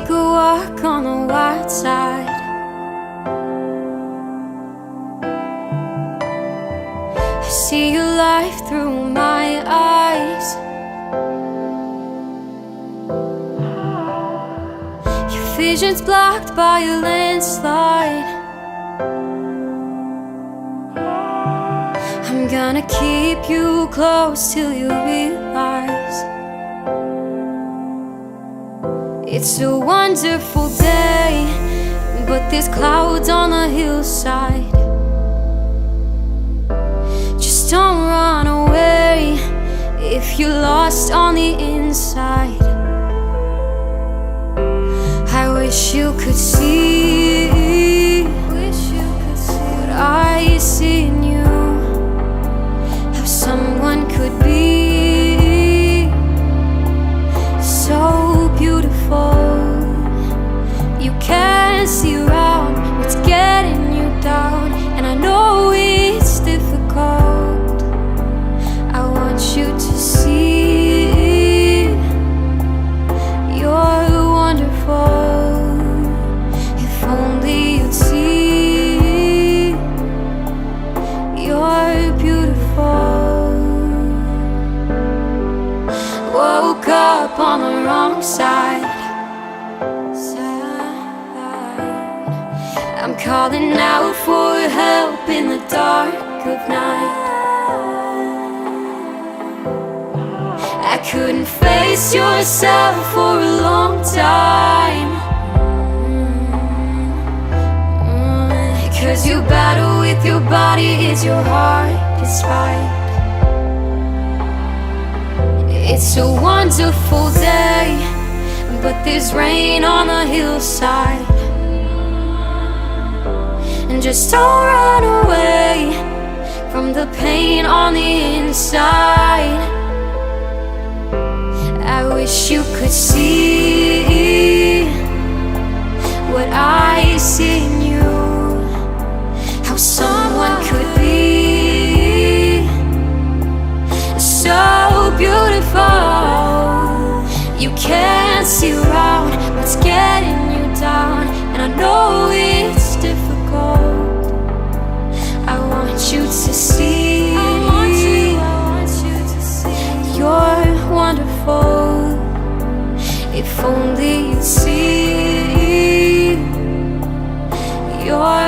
take a walk on the wild side. I see your life through my eyes. Your vision's blocked by a landslide. I'm gonna keep you close till you realize it's a wonderful day, but there's clouds on the hillside. Just don't run away if you're lost on the inside. I wish you could see what I see in you, how someone could be so beautiful. You can't see around what's getting you down, and I know it's difficult. I want you to see you're wonderful. If only you'd see you're beautiful. Woke up on the wrong side. I'm calling out for help in the dark of night. I couldn't face yourself for a long time. 'Cause you battle with your body, it's your hardest fight. It's a wonderful day, but there's rain on the hillside. And just don't run away from the pain on the inside. I wish you could see what I see in you, how someone could be so beautiful. You can't see around what's getting you down, and I know it's difficult. I want you to see, I want you to see you're wonderful. If only you'd see you're